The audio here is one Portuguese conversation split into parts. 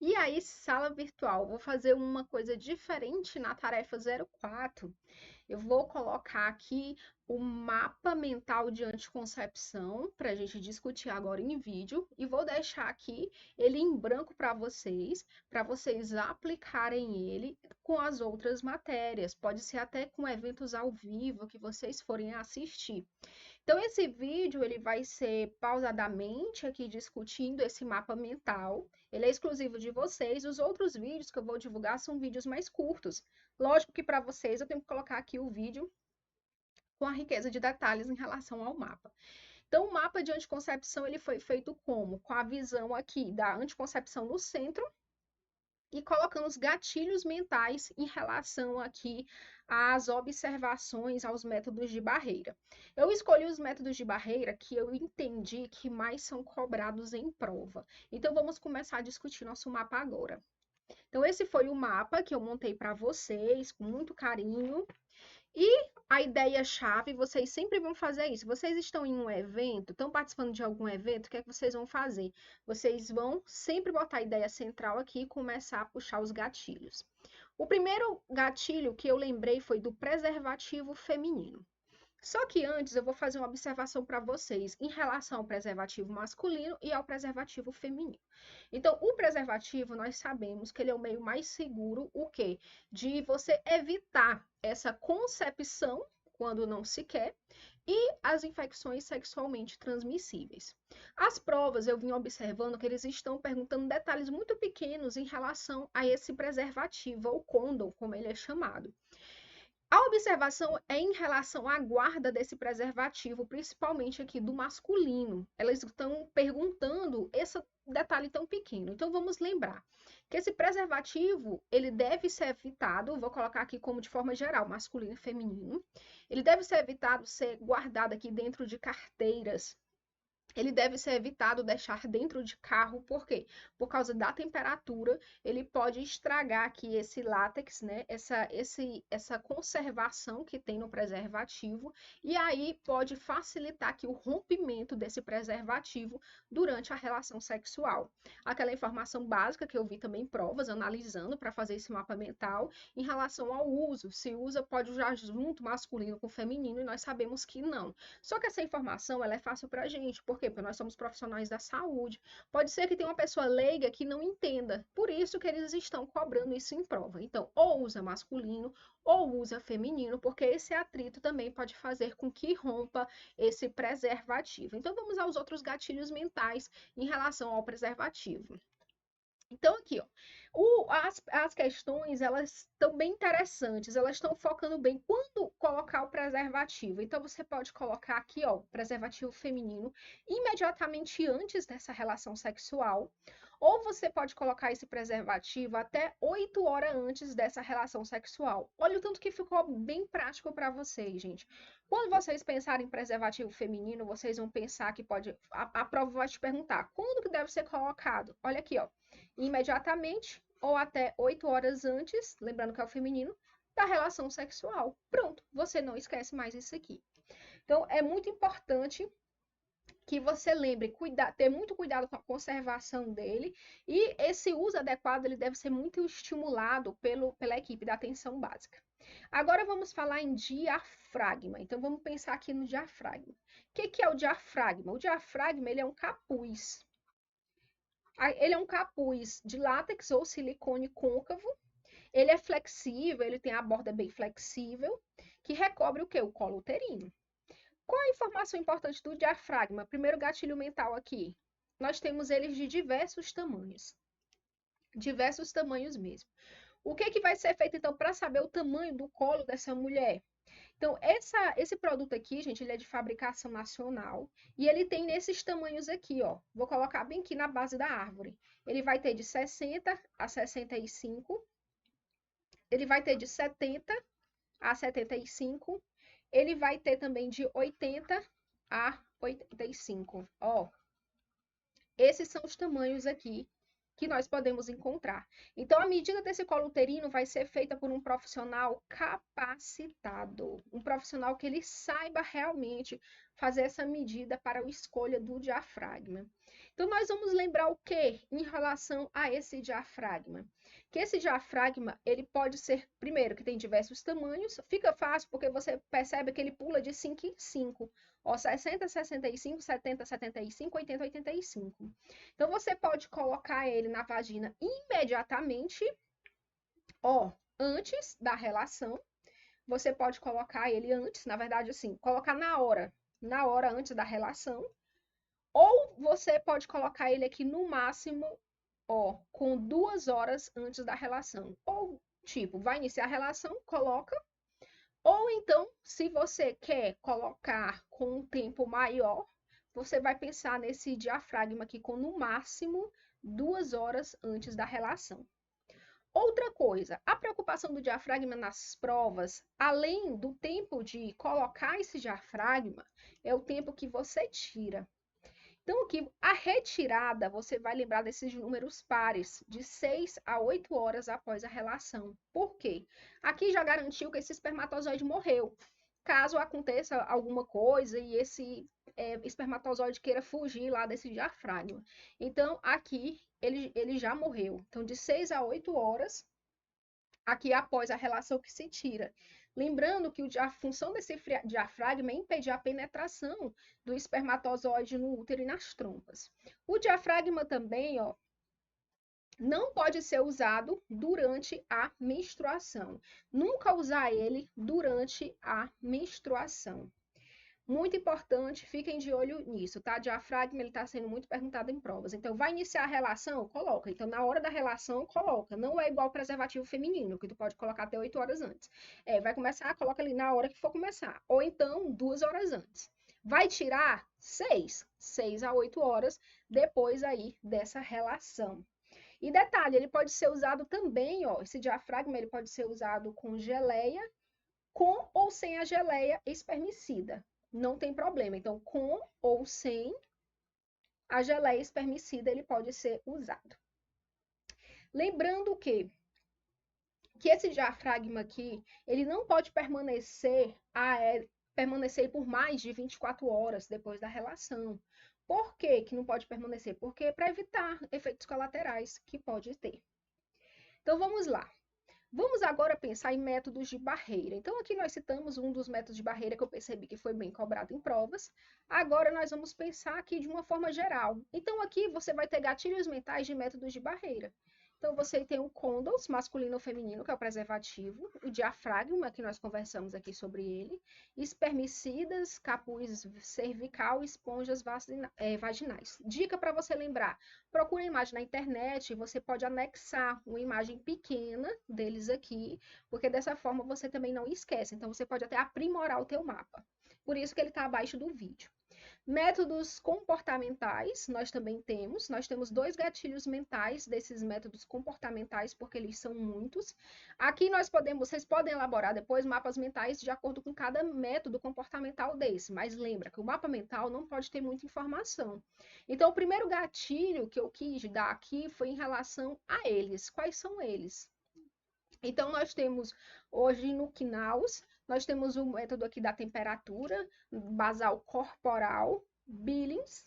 E aí, sala virtual, vou fazer uma coisa diferente na tarefa 04. Eu vou colocar aqui o mapa mental de anticoncepção para a gente discutir agora em vídeo e vou deixar aqui ele em branco para vocês aplicarem ele com as outras matérias. Pode ser até com eventos ao vivo que vocês forem assistir. Então, esse vídeo ele vai ser pausadamente aqui discutindo esse mapa mental. Ele é exclusivo de vocês. Os outros vídeos que eu vou divulgar são vídeos mais curtos. Lógico que para vocês eu tenho que colocar aqui o vídeo com a riqueza de detalhes em relação ao mapa. Então, o mapa de anticoncepção ele foi feito como? Com a visão aqui da anticoncepção no centro e colocando os gatilhos mentais em relação aqui às observações aos métodos de barreira. Eu escolhi os métodos de barreira que eu entendi que mais são cobrados em prova. Então, vamos começar a discutir nosso mapa agora. Então, esse foi o mapa que eu montei para vocês, com muito carinho. E a ideia-chave, vocês sempre vão fazer isso. Vocês estão em um evento, estão participando de algum evento, o que é que vocês vão fazer? Vocês vão sempre botar a ideia central aqui e começar a puxar os gatilhos. O primeiro gatilho que eu lembrei foi do preservativo feminino. Só que antes eu vou fazer uma observação para vocês em relação ao preservativo masculino e ao preservativo feminino. Então, o preservativo, nós sabemos que ele é o meio mais seguro, o quê? De você evitar essa concepção quando não se quer e as infecções sexualmente transmissíveis. As provas, eu vim observando que eles estão perguntando detalhes muito pequenos em relação a esse preservativo, ou condom, como ele é chamado. A observação é em relação à guarda desse preservativo, principalmente aqui do masculino. Elas estão perguntando esse detalhe tão pequeno. Então vamos lembrar que esse preservativo, ele deve ser evitado, vou colocar aqui como de forma geral, masculino e feminino. Ele deve ser evitado ser guardado aqui dentro de carteiras. Ele deve ser evitado deixar dentro de carro, por quê? Por causa da temperatura, ele pode estragar aqui esse látex, né? Essa conservação que tem no preservativo, e aí pode facilitar aqui o rompimento desse preservativo durante a relação sexual. Aquela informação básica que eu vi também em provas, analisando para fazer esse mapa mental, em relação ao uso. Se usa, pode usar junto masculino com feminino, e nós sabemos que não. Só que essa informação ela é fácil para a gente, por quê? Porque nós somos profissionais da saúde. Pode ser que tenha uma pessoa leiga que não entenda, por isso que eles estão cobrando isso em prova. Então, ou usa masculino ou usa feminino, porque esse atrito também pode fazer com que rompa esse preservativo. Então, vamos aos outros gatilhos mentais em relação ao preservativo. Então, aqui, ó, as questões, elas estão bem interessantes, elas estão focando bem quando colocar o preservativo. Então, você pode colocar aqui, ó, preservativo feminino imediatamente antes dessa relação sexual, ou você pode colocar esse preservativo até 8 horas antes dessa relação sexual. Olha o tanto que ficou bem prático para vocês, gente. Quando vocês pensarem em preservativo feminino, vocês vão pensar que pode. A prova vai te perguntar quando que deve ser colocado. Olha aqui, ó, imediatamente ou até 8 horas antes, lembrando que é o feminino, da relação sexual. Pronto, você não esquece mais isso aqui. Então, é muito importante que você lembre, ter muito cuidado com a conservação dele, e esse uso adequado ele deve ser muito estimulado pela equipe da atenção básica. Agora vamos falar em diafragma. Então vamos pensar aqui no diafragma. O que é o diafragma? O diafragma ele é um capuz. Ele é um capuz de látex ou silicone côncavo. Ele é flexível, ele tem a borda bem flexível, que recobre o quê? O colo uterino. Qual a informação importante do diafragma? Primeiro gatilho mental aqui. Nós temos eles de diversos tamanhos. Diversos tamanhos mesmo. O que vai ser feito, então, para saber o tamanho do colo dessa mulher? Então, esse produto aqui, gente, ele é de fabricação nacional e ele tem nesses tamanhos aqui, ó. Vou colocar bem aqui na base da árvore. Ele vai ter de 60 a 65, ele vai ter de 70 a 75, ele vai ter também de 80 a 85. Ó, esses são os tamanhos aqui que nós podemos encontrar. Então, a medida desse colo uterino vai ser feita por um profissional capacitado, um profissional que ele saiba realmente fazer essa medida para a escolha do diafragma. Então, nós vamos lembrar o quê em relação a esse diafragma? Que esse diafragma, ele pode ser, primeiro, que tem diversos tamanhos, fica fácil porque você percebe que ele pula de 5 em 5, ó, 60, 65, 70, 75, 80, 85. Então, você pode colocar ele na vagina imediatamente, ó, antes da relação, você pode colocar ele antes, na verdade, assim, colocar na hora antes da relação, ou você pode colocar ele aqui no máximo, ó, com 2 horas antes da relação. Ou, tipo, vai iniciar a relação, coloca. Ou então, se você quer colocar com um tempo maior, você vai pensar nesse diafragma aqui com no máximo 2 horas antes da relação. Outra coisa, a preocupação do diafragma nas provas, além do tempo de colocar esse diafragma, é o tempo que você tira. Então, aqui, a retirada, você vai lembrar desses números pares, de 6 a 8 horas após a relação. Por quê? Aqui já garantiu que esse espermatozoide morreu. Caso aconteça alguma coisa e esse espermatozoide queira fugir lá desse diafragma. Então, aqui ele já morreu. Então, de 6 a 8 horas, aqui após a relação que se tira. Lembrando que a função desse diafragma é impedir a penetração do espermatozoide no útero e nas trompas. O diafragma também, ó, não pode ser usado durante a menstruação. Nunca usar ele durante a menstruação. Muito importante, fiquem de olho nisso, tá? Diafragma, ele está sendo muito perguntado em provas. Então, vai iniciar a relação? Coloca. Então, na hora da relação, coloca. Não é igual preservativo feminino, que tu pode colocar até 8 horas antes. Vai começar, coloca ali na hora que for começar. Ou então, 2 horas antes. Vai tirar 6 a 8 horas depois aí dessa relação. E detalhe, ele pode ser usado também, ó, esse diafragma, ele pode ser usado com geleia, com ou sem a geleia espermicida. Não tem problema. Então, com ou sem a geleia espermicida, ele pode ser usado. Lembrando que esse diafragma aqui, ele não pode permanecer por mais de 24 horas depois da relação. Por que que não pode permanecer? Porque é para evitar efeitos colaterais que pode ter. Então, vamos lá. Vamos agora pensar em métodos de barreira. Então, aqui nós citamos um dos métodos de barreira que eu percebi que foi bem cobrado em provas. Agora, nós vamos pensar aqui de uma forma geral. Então, aqui você vai ter gatilhos mentais de métodos de barreira. Então, você tem o condoms, masculino ou feminino, que é o preservativo, o diafragma, que nós conversamos aqui sobre ele, espermicidas, capuz cervical, esponjas vaginais. Dica para você lembrar, procure a imagem na internet, você pode anexar uma imagem pequena deles aqui, porque dessa forma você também não esquece. Então, você pode até aprimorar o teu mapa. Por isso que ele está abaixo do vídeo. Métodos comportamentais, nós temos 2 gatilhos mentais desses métodos comportamentais, porque eles são muitos. Aqui vocês podem elaborar depois mapas mentais de acordo com cada método comportamental desse, mas lembra que o mapa mental não pode ter muita informação. Então, o primeiro gatilho que eu quis dar aqui foi em relação a eles. Quais são eles? Então, nós temos hoje no Knaus, nós temos o método aqui da temperatura basal corporal, Billings.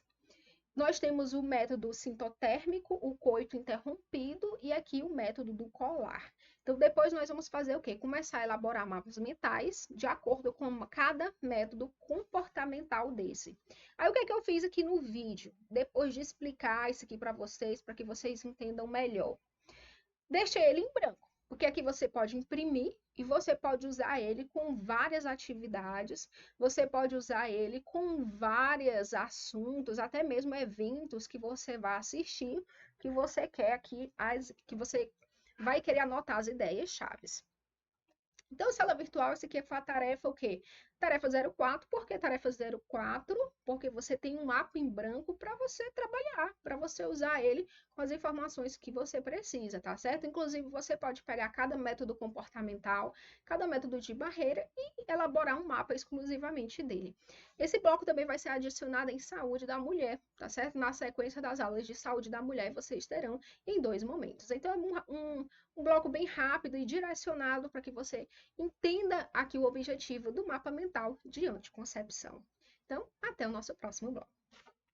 Nós temos o método sintotérmico, o coito interrompido, e aqui o método do colar. Então, depois nós vamos fazer o quê? Começar a elaborar mapas mentais de acordo com cada método comportamental desse. Aí, o que é que eu fiz aqui no vídeo? Depois de explicar isso aqui para que vocês entendam melhor. Deixei ele em branco, porque aqui você pode imprimir e você pode usar ele com várias atividades, você pode usar ele com vários assuntos, até mesmo eventos que você vai assistir, que você quer aqui, que você vai querer anotar as ideias chaves. Então, sala virtual, essa aqui foi a tarefa o quê? Tarefa 04. Por que tarefa 04? Porque você tem um mapa em branco para você trabalhar, para você usar ele com as informações que você precisa, tá certo? Inclusive, você pode pegar cada método comportamental, cada método de barreira e elaborar um mapa exclusivamente dele. Esse bloco também vai ser adicionado em saúde da mulher, tá certo? Na sequência das aulas de saúde da mulher, vocês terão em 2 momentos. Então, é um bloco bem rápido e direcionado para que você entenda aqui o objetivo do mapa mental de anticoncepção. Então, até o nosso próximo bloco.